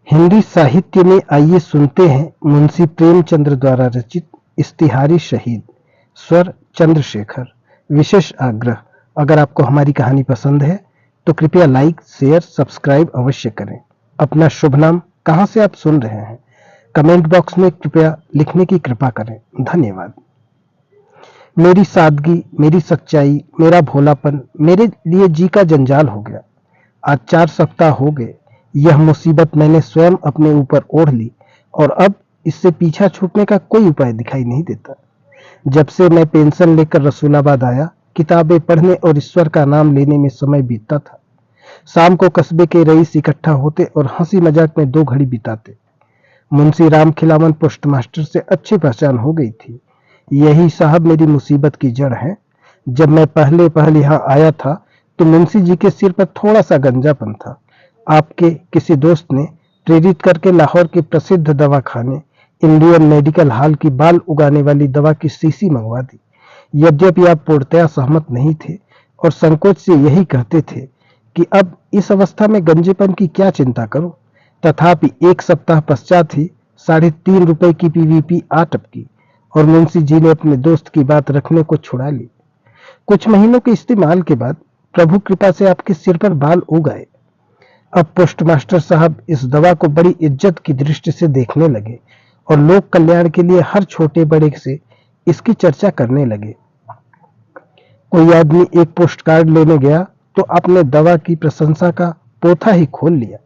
हिंदी साहित्य में आइए सुनते हैं मुंशी प्रेमचंद द्वारा रचित इस्तिहारी शहीद। स्वर चंद्रशेखर। विशेष आग्रह, अगर आपको हमारी कहानी पसंद है तो कृपया लाइक, शेयर, सब्सक्राइब अवश्य करें। अपना शुभ नाम, कहां से आप सुन रहे हैं, कमेंट बॉक्स में कृपया लिखने की कृपा करें। धन्यवाद। मेरी सादगी, मेरी सच्चाई, मेरा भोलापन मेरे लिए जी का जंजाल हो गया। आज 4 सप्ताह हो गए यह मुसीबत मैंने स्वयं अपने ऊपर ओढ़ ली और अब इससे पीछा छूटने का कोई उपाय दिखाई नहीं देता। जब से मैं पेंशन लेकर रसूलाबाद आया, किताबें पढ़ने और ईश्वर का नाम लेने में समय बीतता था। शाम को कस्बे के रईस इकट्ठा होते और हंसी मजाक में 2 घड़ी बिताते। मुंशी राम खिलावन पोस्टमास्टर से अच्छी पहचान हो गई थी। यही साहब मेरी मुसीबत की जड़ है। जब मैं पहले यहाँ आया था तो मुंशी जी के सिर पर थोड़ा सा गंजापन था। आपके किसी दोस्त ने प्रेरित करके लाहौर के प्रसिद्ध दवाखाने इंडियन मेडिकल हॉल की बाल उगाने वाली दवा की शीशी मंगवा दी। यद्यपि आप पूर्णतया सहमत नहीं थे और संकोच से यही कहते थे कि अब इस अवस्था में गंजेपन की क्या चिंता करूं, तथापि 1 सप्ताह पश्चात ही 3.5 रुपए की पीवीपी आ टपकी और मुंशी जी ने अपने दोस्त की बात रखने को छुड़ा ली। कुछ महीनों के इस्तेमाल के बाद प्रभु कृपा से आपके सिर पर बाल उग आए। अब पोस्टमास्टर साहब इस दवा को बड़ी इज्जत की दृष्टि से देखने लगे और लोक कल्याण के लिए हर छोटे बड़े से इसकी चर्चा करने लगे। कोई आदमी एक पोस्ट कार्ड लेने गया तो आपने दवा की प्रशंसा का पोथा ही खोल लिया।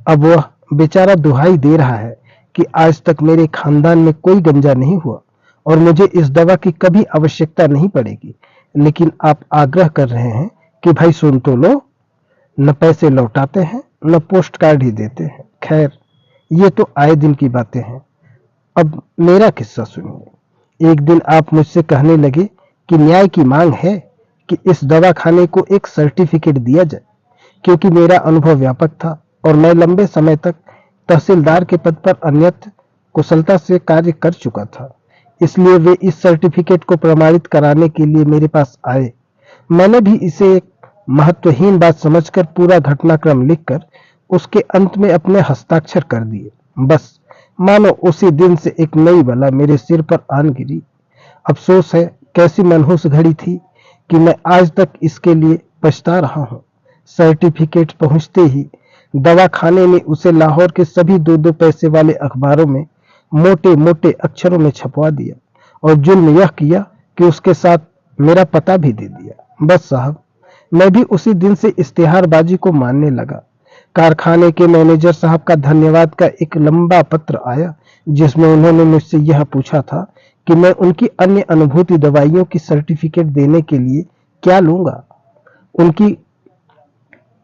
अब वह बेचारा दुहाई दे रहा है कि आज तक मेरे खानदान में कोई गंजा नहीं हुआ और मुझे इस दवा की कभी आवश्यकता नहीं पड़ेगी, लेकिन आप आग्रह कर रहे हैं कि भाई सुन तो लो। न पैसे लौटाते हैं, न पोस्ट कार्ड ही देते हैं। खैर, ये तो आए दिन की बातें हैं। अब मेरा किस्सा सुनिए। एक दिन आप मुझसे कहने लगे कि न्याय की मांग है कि इस दवा खाने को एक सर्टिफिकेट दिया जाए, क्योंकि मेरा अनुभव व्यापक था और मैं लंबे समय तक तहसीलदार के पद पर अन्यत्र कुशलता से कार्य कर चुका था। इसलिए वे इस सर्टिफिकेट को प्रमाणित कराने के लिए मेरे पास आए। मैंने भी इसे एक महत्वहीन बात समझकर पूरा घटनाक्रम लिखकर उसके अंत में अपने हस्ताक्षर कर दिए। बस मानो उसी दिन से एक नई बला मेरे सिर पर आन गिरी। अफसोस है, कैसी मनहूस घड़ी थी कि मैं आज तक इसके लिए पछता रहा हूँ। सर्टिफिकेट पहुंचते ही दवा खाने ने उसे लाहौर के सभी 2-2 पैसे वाले अखबारों में मोटे मोटे अक्षरों में छपवा दिया और जुल्म यह किया कि उसके साथ मेरा पता भी दे दिया। बस साहब, मैं भी उसी दिन से इश्तिहारबाजी को मानने लगा। कारखाने के मैनेजर साहब का धन्यवाद का एक लंबा पत्र आया, जिसमें उन्होंने मुझसे यह पूछा था कि मैं उनकी अन्य अनुभूति दवाइयों की सर्टिफिकेट देने के लिए क्या लूंगा। उनकी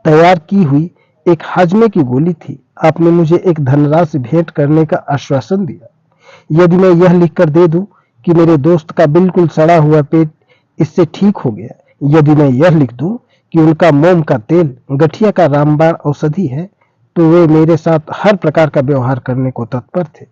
तैयार की हुई एक हाजमे की गोली थी। आपने मुझे एक धनराशि भेंट करने का आश्वासन दिया यदि मैं यह लिखकर दे दूं कि मेरे दोस्त का बिल्कुल सड़ा हुआ पेट इससे ठीक हो गया, यदि मैं यह लिख दूं कि उनका मोम का तेल गठिया का रामबाण औषधि है, तो वे मेरे साथ हर प्रकार का व्यवहार करने को तत्पर थे।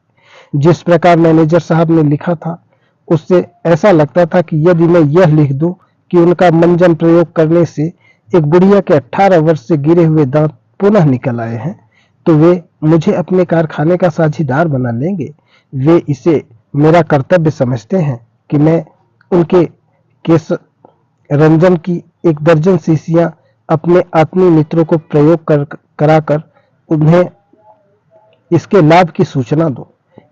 जिस प्रकार मैनेजर साहब ने लिखा था, उससे ऐसा लगता था कि यदि मैं यह लिख दूं कि उनका मंजन प्रयोग करने से एक बुढ़िया के 18 वर्ष से गिरे हुए दांत पुनः निकल आए हैं, तो वे मुझे अपने कारखाने का साझीदार बना लेंगे। वे इसे मेरा कर्तव्य समझते हैं कि मैं उनके केस रंजन की 1 दर्जन शीशियां अपने आत्मीय मित्रों को प्रयोग कराकर उन्हें इसके लाभ की सूचना दूं।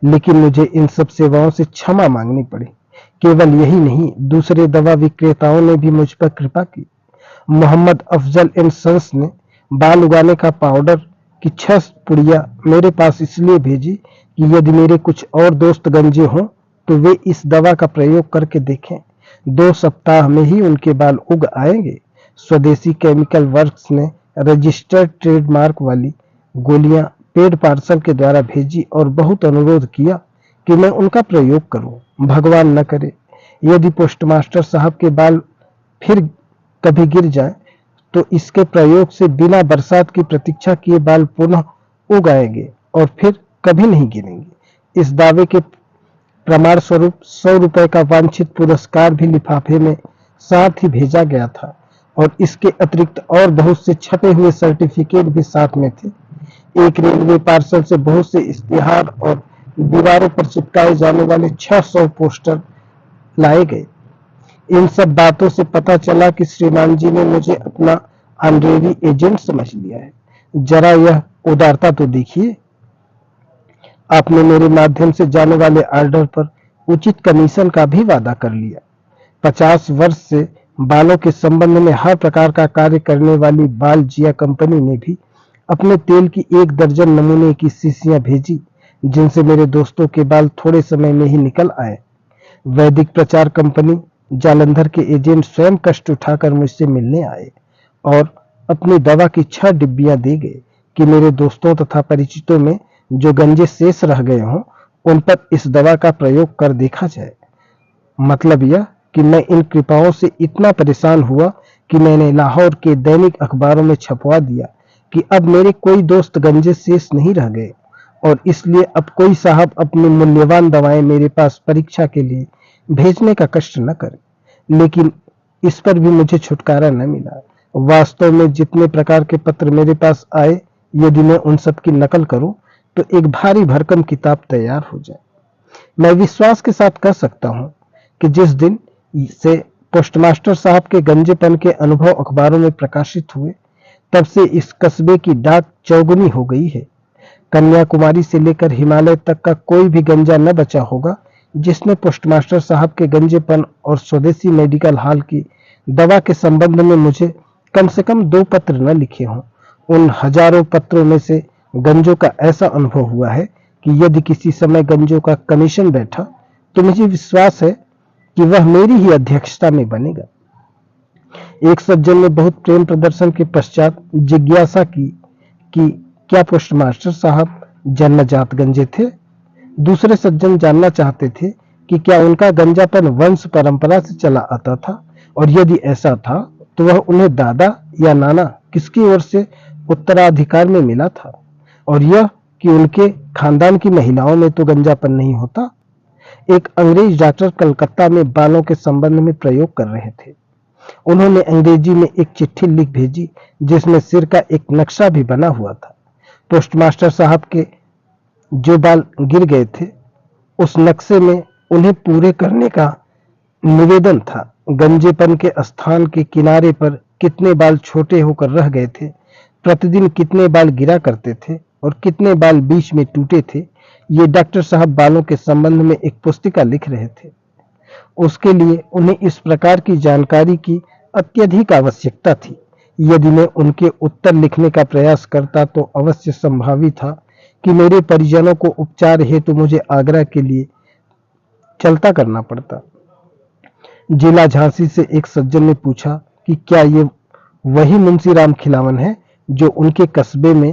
लेकिन मुझे इन सब सेवाओं से क्षमा मांगनी पड़ी। केवल यही नहीं, दूसरे दवा विक्रेताओं ने भी मुझ पर कृपा की। मोहम्मद अफजल एंड सन्स ने बाल उगाने का पाउडर की 6 पुड़िया मेरे पास इसलिए भेजी कि यदि मेरे कुछ और दोस्त गंजे हों तो वे इस दवा का प्रयोग करके देखें। 2 सप्ताह में ही उनके बाल उग आएंगे। स्वदेशी केमिकल वर्क्स ने रजिस्टर्ड ट्रेडमार्क वाली गोलियां पेड पार्सल के द्वारा भेजी और बहुत अनुरोध किया कि मैं उनका प्रयोग करूं। भगवान न करे यदि पोस्टमास्टर साहब के बाल फिर कभी गिर जाए तो इसके प्रयोग से बिना बरसात की प्रतीक्षा किए बाल पुनः उग आएंगे और फिर कभी नहीं गिरेंगे। इस दावे के प्रमाण स्वरूप 100 रुपए का वांछित पुरस्कार भी लिफाफे में साथ ही भेजा गया था और इसके अतिरिक्त और बहुत से छपे हुए सर्टिफिकेट भी साथ में थे। एक रेलवे पार्सल से बहुत से इश्तिहार और दीवारों पर चिपकाए जाने वाले 600 पोस्टर लाए गए। इन सब बातों से पता चला कि श्रीमान जी ने मुझे अपना ऑनरेरी एजेंट समझ लिया है। जरा यह उदारता तो देखिए, आपने मेरे माध्यम से जाने वाले ऑर्डर पर उचित कमीशन का भी वादा कर लिया। 50 वर्ष से बालों के संबंध में हर प्रकार का कार्य करने वाली बाल जिया कंपनी ने भी अपने तेल की 1 दर्जन नमूने की शीशियां भेजी, जिनसे मेरे दोस्तों के बाल थोड़े समय में ही निकल आए। वैदिक प्रचार कंपनी जालंधर के एजेंट स्वयं कष्ट उठाकर मुझसे मिलने आए और अपनी दवा की 6 डिब्बियां दे गए कि मेरे दोस्तों तथा परिचितों में जो गंजे शेष रह गए हों, उन पर इस दवा का प्रयोग कर देखा जाए। मतलब यह कि मैं इन कृपाओं से इतना परेशान हुआ कि मैंने लाहौर के दैनिक अखबारों में छपवा दिया कि अब मेरे कोई दोस्त गंजे शेष नहीं रह गए और इसलिए अब कोई साहब अपनी मूल्यवान दवाएं मेरे पास परीक्षा के लिए भेजने का कष्ट न करे। लेकिन इस पर भी मुझे छुटकारा न मिला। वास्तव में जितने प्रकार के पत्र मेरे पास आए, यदि मैं उन सब की नकल करूं तो एक भारी भरकम किताब तैयार हो जाए। मैं विश्वास के साथ कह सकता हूं कि जिस दिन से पोस्टमास्टर साहब के गंजेपन के अनुभव अखबारों में प्रकाशित हुए, तब से इस कस्बे की डाक चौगुनी हो गई है। कन्याकुमारी से लेकर हिमालय तक का कोई भी गंजा न बचा होगा जिसने पोस्टमास्टर साहब के गंजेपन और स्वदेशी मेडिकल हॉल की दवा के संबंध में मुझे कम से कम 2 पत्र न लिखे हों। उन हजारों पत्रों में से गंजों का ऐसा अनुभव हुआ है कि यदि किसी समय गंजों का कमीशन बैठा तो मुझे विश्वास है कि वह मेरी ही अध्यक्षता में बनेगा। एक सज्जन ने बहुत प्रेम प्रदर्शन के पश्चात जिज्ञासा की कि क्या पोस्टमास्टर साहब जन्मजात गंजे थे। दूसरे सज्जन जानना चाहते थे कि क्या उनका गंजापन वंश परंपरा से चला आता था और यदि ऐसा था तो वह उन्हें दादा या नाना किसकी ओर से उत्तराधिकार में मिला था, और यह कि उनके खानदान की महिलाओं में तो गंजापन नहीं होता। एक अंग्रेज डॉक्टर कलकत्ता में बालों के संबंध में प्रयोग कर रहे थे। उन्होंने अंग्रेजी में एक चिट्ठी लिख भेजी जिसमें सिर का एक नक्शा भी बना हुआ था। पोस्टमास्टर साहब के जो बाल गिर गए थे, उस नक्शे में उन्हें पूरे करने का निवेदन था। गंजेपन के स्थान के किनारे पर कितने बाल छोटे होकर रह गए थे, प्रतिदिन कितने बाल गिरा करते थे और कितने बाल बीच में टूटे थे, ये डॉक्टर साहब बालों के संबंध में एक पुस्तिका लिख रहे थे। उसके लिए उन्हें इस प्रकार की जानकारी की अत्यधिक आवश्यकता थी। यदि मैं उनके उत्तर लिखने का प्रयास करता तो अवश्य संभावी था कि मेरे परिजनों को उपचार हेतु मुझे आगरा के लिए चलता करना पड़ता। जिला झांसी से एक सज्जन ने पूछा कि क्या ये वही मुंशी राम खिलावन है जो उनके कस्बे में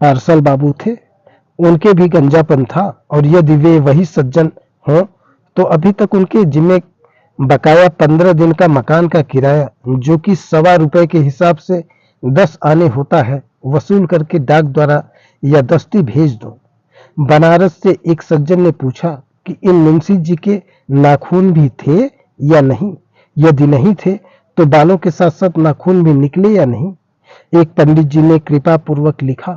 पार्सल बाबू थे। उनके भी गंजापन था और यदि वे वही सज्जन हों तो अभी तक उनके जिम्मे बकाया 15 दिन का मकान का किराया, जो कि ₹1.25 के हिसाब से 10 आने होता है, वसूल करके डाक द्वारा या दस्ती भेज दो। बनारस से एक सज्जन ने पूछा कि इन मुंशी जी के नाखून भी थे या नहीं, यदि नहीं थे तो बालों के साथ साथ नाखून भी निकले या नहीं। एक पंडित जी ने कृपा पूर्वक लिखा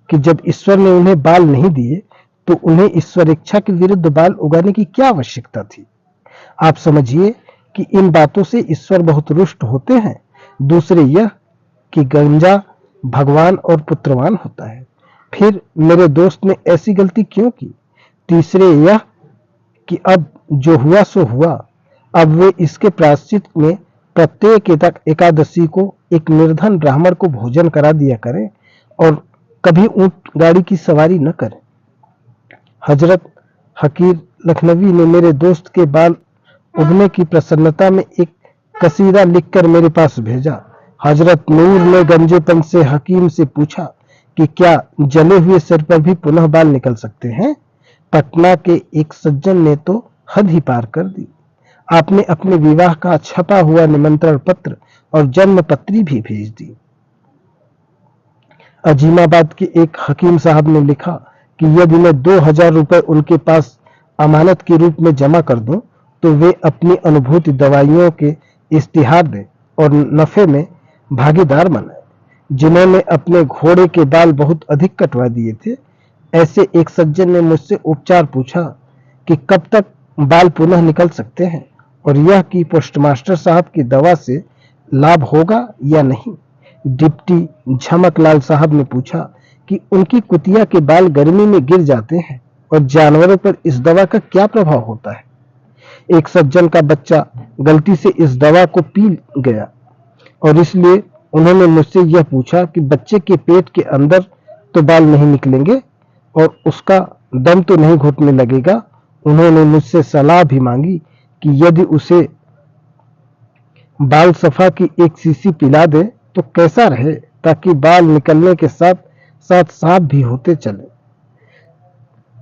कि जब ईश्वर ने उन्हें बाल नहीं दिए तो उन्हें ईश्वर इच्छा के विरुद्ध बाल उगाने की क्या आवश्यकता थी। आप समझिए कि इन बातों से ईश्वर बहुत रुष्ट होते हैं। दूसरे यह कि गंजा भगवान और पुत्रवान होता है। फिर मेरे दोस्त ने ऐसी गलती क्यों की। तीसरे यह कि अब जो हुआ सो हुआ। अब वे इसके प्रायश्चित में प्रत्येक एकादशी को एक निर्धन ब्राह्मण को भोजन करा दिया करें और कभी ऊंट गाड़ी की सवारी न करें। हजरत हकीर लखनवी ने मेरे दोस्त के बाल उगने की प्रसन्नता में एक कसीदा लिखकर मेरे पास भेजा। हजरत नूर ने गंजेपन से हकीम से पूछा कि क्या जले हुए सिर पर भी पुनः बाल निकल सकते हैं। पटना के एक सज्जन ने तो हद ही पार कर दी। आपने अपने विवाह का छपा हुआ निमंत्रण पत्र और जन्म पत्री भी भेज दी। अजीमाबाद के एक हकीम साहब ने लिखा कि यदि मैं 2000 रुपए उनके पास अमानत के रूप में जमा कर दूं तो वे अपनी अनुभूति दवाइयों के इश्तिहार दें और नफे में भागीदार बनाए। जिन्होंने अपने घोड़े के बाल बहुत अधिक कटवा दिए थे। ऐसे एक सज्जन ने मुझसे उपचार पूछा कि कब तक बाल पुनः निकल सकते हैं और यह कि पोस्टमास्टर साहब की दवा से लाभ होगा या नहीं। डिप्टी झमकलाल साहब ने पूछा कि उनकी कुतिया के बाल गर्मी में गिर जाते हैं और जानवरों पर इस दवा का क्या प्रभाव होता है। एक सज्जन का बच्चा गलती से इस दवा को पी गया और इसलिए उन्होंने मुझसे यह पूछा कि बच्चे के पेट के अंदर तो बाल नहीं निकलेंगे और उसका दम तो नहीं घुटने लगेगा। उन्होंने मुझसे सलाह भी मांगी कि यदि उसे बाल सफा की एक शीशी पिला दे तो कैसा रहे, ताकि बाल निकलने के साथ साथ साफ भी होते चले।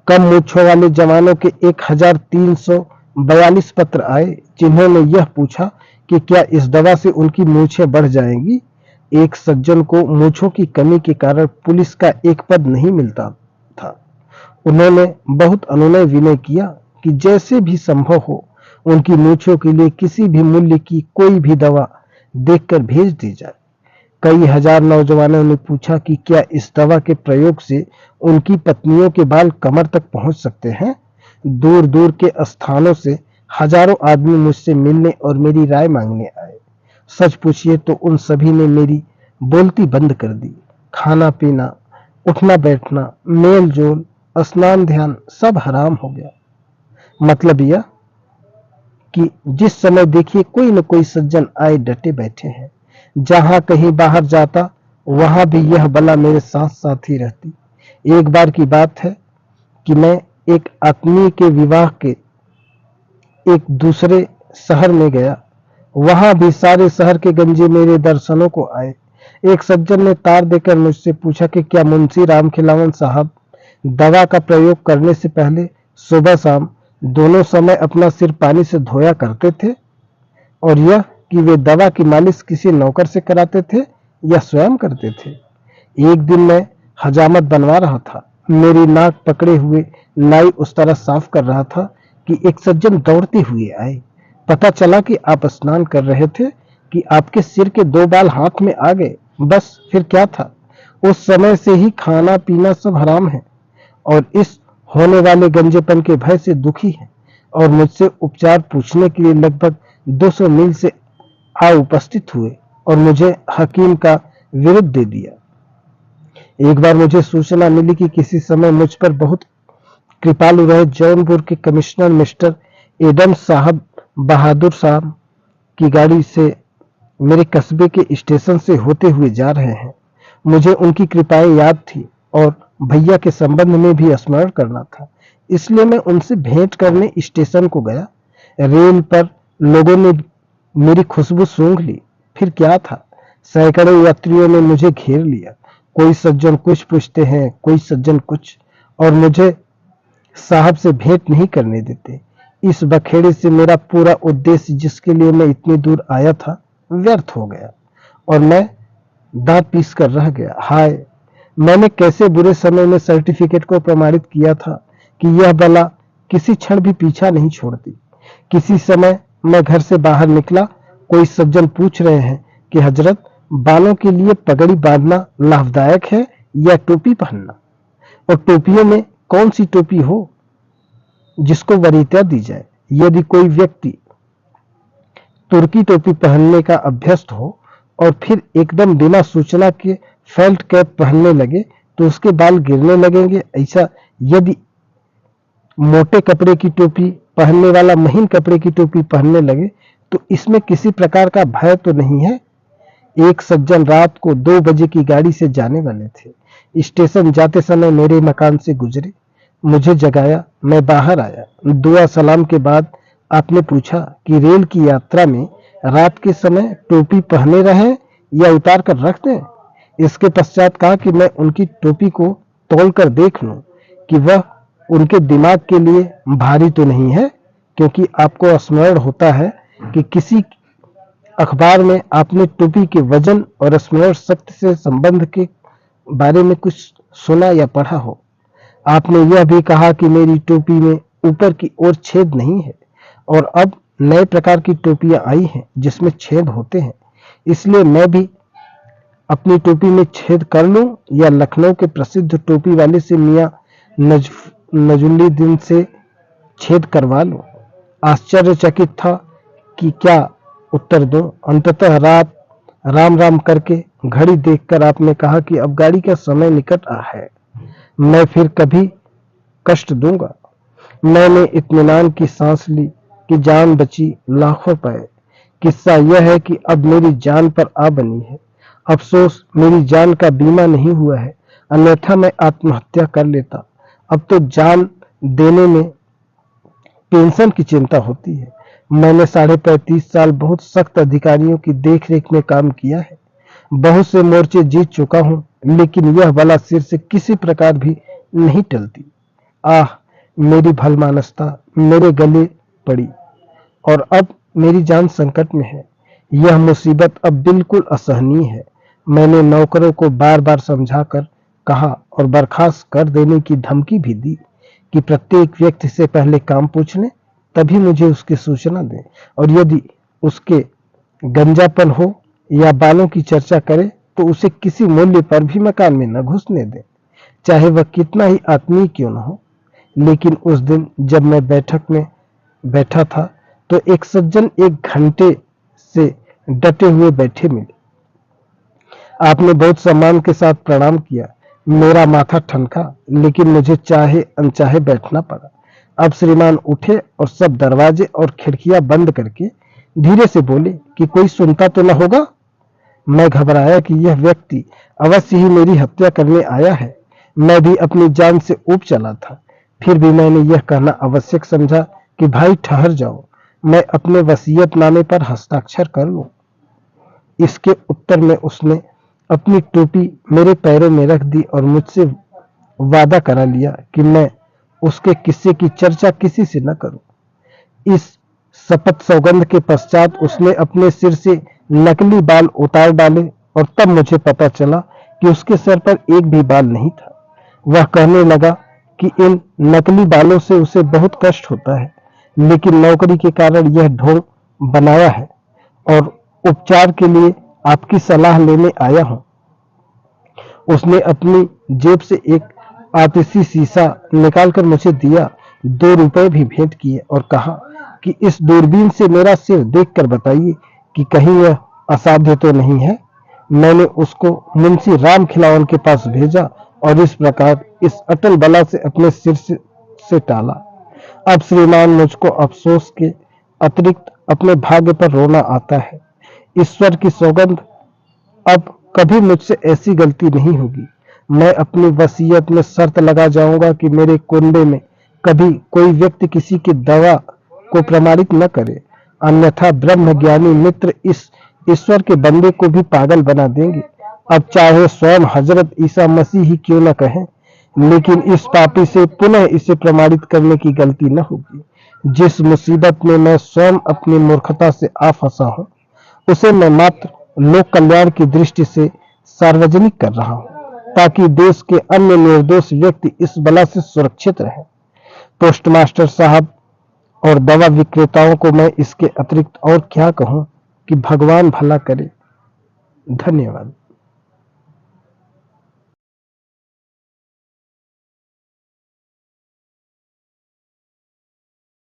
कम मूछों वाले जवानों के 1342 पत्र आए, जिन्होंने यह पूछा कि क्या इस दवा से उनकी मूछें बढ़ जाएंगी। एक सज्जन को मूछों की कमी के कारण पुलिस का एक पद नहीं मिलता था। उन्होंने बहुत अनुनय विनय किया कि जैसे भी संभव हो उनकी मूछों के लिए किसी भी मूल्य की कोई भी दवा देखकर भेज दी जाए। कई हजार नौजवानों ने पूछा कि क्या इस दवा के प्रयोग से उनकी पत्नियों के बाल कमर तक पहुंच सकते हैं। दूर दूर के स्थानों से हजारों आदमी मुझसे मिलने और मेरी राय मांगने आए। सच पूछिए तो उन सभी ने मेरी बोलती बंद कर दी। खाना पीना, उठना बैठना, मेल जोल, स्नान ध्यान सब हराम हो गया। मतलब यह कि जिस समय देखिए कोई न कोई सज्जन आए डटे बैठे हैं। जहां कहीं बाहर जाता वहां भी यह बला मेरे साथ साथ ही रहती। एक बार की बात है कि मैं एक आत्मीय के विवाह के एक दूसरे शहर में गया। वहां भी सारे शहर के गंजे मेरे दर्शनों को आए। एक सज्जन ने तार देकर मुझसे पूछा कि क्या मुंशी राम खिलावन साहब दवा का प्रयोग करने से पहले सुबह शाम दोनों समय अपना सिर पानी से धोया करते थे, और यह कि वे दवा की मालिश किसी नौकर से कराते थे या स्वयं करते थे। एक दिन मैं हजामत बनवा रहा था। मेरी नाक पकड़े हुए नाई उस तरह साफ कर रहा था कि एक सज्जन दौड़ते हुए आए। पता चला कि आप स्नान कर रहे थे कि आपके सिर के 2 बाल हाथ में आ गए। बस फिर क्या था। उस समय से ही खाना पीना सब हराम है और इस होने वाले गंजेपन के भय से दुखी है और मुझसे उपचार पूछने के लिए लगभग 200 मील से आ उपस्थित हुए और मुझे हकीम का विरुद्ध दे दिया। एक बार मुझे सूचना मिली कि किसी समय मुझ पर बहुत कृपालु रहे जौनपुर के कमिश्नर मिस्टर एडम्स साहब बहादुर साहब की गाड़ी से मेरे कस्बे के स्टेशन से होते हुए जा रहे हैं। मुझे उनकी कृपाएं याद थी और भैया के संबंध में भी स्मरण करना था, इसलिए मैं उनसे भेंट करने स्टेशन को गया। रेल पर लोगों ने मेरी खुशबू सूंघ ली। फिर क्या था, सैकड़ों यात्रियों ने मुझे घेर लिया। कोई सज्जन कुछ पूछते हैं, कोई सज्जन कुछ, और मुझे साहब से भेंट नहीं करने देते। इस बखेड़े से मेरा पूरा उद्देश्य, जिसके लिए मैं इतनी दूर आया था, व्यर्थ हो गया और मैं दांत पीस कर रह गया। हाय, मैंने कैसे बुरे समय में सर्टिफिकेट को प्रमाणित किया था कि यह बला किसी क्षण भी पीछा नहीं छोड़ती। किसी समय मैं घर से बाहर निकला, कोई सज्जन पूछ रहे हैं कि हजरत, बालों के लिए पगड़ी बांधना लाभदायक है या टोपी पहनना, और टोपियों में कौन सी टोपी हो जिसको वरीयता दी जाए। यदि कोई व्यक्ति तुर्की टोपी पहनने का अभ्यस्त हो और फिर एकदम बिना सूचना के फेल्ट कैप पहनने लगे तो उसके बाल गिरने लगेंगे। ऐसा यदि मोटे कपड़े की टोपी पहनने वाला महीन कपड़े की टोपी पहनने लगे तो इसमें किसी प्रकार का भय तो नहीं है। एक सज्जन रात को 2 बजे की गाड़ी से जाने वाले थे। स्टेशन जाते समय मेरे मकान से गुजरे, मुझे जगाया। मैं बाहर आया। दुआ सलाम के बाद आपने पूछा कि रेल की यात्रा में रात के समय टोपी पहने रहें या उतार कर रख दें। इसके पश्चात कहा कि मैं उनकी टोपी को तोल कर देख लूं कि वह उनके दिमाग के लिए भारी तो नहीं है, क्योंकि आपको स्मरण होता है कि किसी अखबार में आपने टोपी के वजन और स्मरण शक्ति से संबंध के बारे में कुछ सुना या पढ़ा हो। आपने यह भी कहा कि मेरी टोपी में ऊपर की ओर छेद नहीं है और अब नए प्रकार की टोपियां आई हैं जिसमें छेद होते हैं, इसलिए मैं भी अपनी टोपी में छेद कर लूं या लखनऊ के प्रसिद्ध टोपी वाले से मियां नजुल्लीदीन से छेद करवा लूं? आश्चर्यचकित था कि क्या उत्तर दूं। अंततः रात राम राम करके घड़ी देखकर आपने कहा कि अब गाड़ी का समय निकट आ है, मैं फिर कभी कष्ट दूंगा। मैंने इत्मीनान की सांस ली कि जान बची लाखों पाए। किस्सा यह है कि अब मेरी जान पर आ बनी है। अफसोस मेरी जान का बीमा नहीं हुआ है, अन्यथा मैं आत्महत्या कर लेता। अब तो जान देने में पेंशन की चिंता होती है। मैंने 35.5 साल बहुत सख्त अधिकारियों की देखरेख में काम किया है, बहुत से मोर्चे जीत चुका हूं, लेकिन यह बला सिर से किसी प्रकार भी नहीं टलती। आह, मेरी भलमानसता मेरे गले पड़ी और अब मेरी जान संकट में है। यह मुसीबत अब बिल्कुल असहनीय है। मैंने नौकरों को बार बार समझाकर कहा और बर्खास्त कर देने की धमकी भी दी कि प्रत्येक व्यक्ति से पहले काम पूछ लें, तभी मुझे उसकी सूचना दें, और यदि उसके गंजापन हो या बालों की चर्चा करे तो उसे किसी मूल्य पर भी मकान में न घुसने दें, चाहे वह कितना ही आत्मीय क्यों न हो। लेकिन उस दिन जब मैं बैठक में बैठा था तो एक सज्जन 1 घंटे से डटे हुए बैठे मिले। आपने बहुत सम्मान के साथ प्रणाम किया। मेरा माथा ठनका, लेकिन मुझे चाहे अनचाहे बैठना पड़ा। अब श्रीमान उठे और सब दरवाजे और खिड़कियां बंद करके धीरे से बोले कि कोई सुनता तो न होगा। मैं घबराया कि यह व्यक्ति अवश्य ही मेरी हत्या करने आया है। मैं भी अपनी जान से ऊब चला था। फिर भी मैंने यह कहना आवश्यक समझा कि भाई ठहर जाओ, मैं अपने वसीयतनामे पर हस्ताक्षर कर लूं। इसके उत्तर में उसने अपनी टोपी मेरे पैरों में रख दी और मुझसे वादा करा लिया कि मैं उसके किस्से की चर्चा किसी से न करूं। इस शपथ सौगंध के पश्चात उसने अपने सिर से नकली बाल उतार डाले और तब मुझे पता चला कि उसके सर पर एक भी बाल नहीं था। वह कहने लगा कि इन नकली बालों से उसे बहुत कष्ट होता है, लेकिन नौकरी के कारण यह ढोंग बनाया है और उपचार के लिए आपकी सलाह लेने आया हूं। उसने अपनी जेब से एक आतिशी शीशा निकालकर मुझे दिया, 2 रुपए भी भेंट किए और कहा कि इस दूरबीन से मेरा सिर देखकर बताइए कि कहीं यह असाध्य तो नहीं है। मैंने उसको मुंशी राम खिलावन के पास भेजा और इस प्रकार इस अटल बला से अपने सिर से टाला। अब श्रीमान, मुझको अफसोस के अतिरिक्त अपने भाग्य पर रोना आता है। ईश्वर की सौगंध, अब कभी मुझसे ऐसी गलती नहीं होगी। मैं अपनी वसीयत में शर्त लगा जाऊंगा कि मेरे कुंडे में कभी कोई व्यक्ति किसी की दवा को प्रमाणित न करे, अन्यथा ब्रह्म ज्ञानी मित्र इस ईश्वर के बंदे को भी पागल बना देंगे। अब चाहे स्वयं हजरत ईसा मसीह ही क्यों न कहें, लेकिन इस पापी से पुनः इसे प्रमाणित करने की गलती न होगी। जिस मुसीबत में मैं स्वयं अपनी मूर्खता से आ फंसा हूं, उसे मैं मात्र लोक कल्याण की दृष्टि से सार्वजनिक कर रहा हूं, ताकि देश के अन्य निर्दोष व्यक्ति इस बला से सुरक्षित रहें। पोस्टमास्टर साहब और दवा विक्रेताओं को मैं इसके अतिरिक्त और क्या कहूं कि भगवान भला करे। धन्यवाद।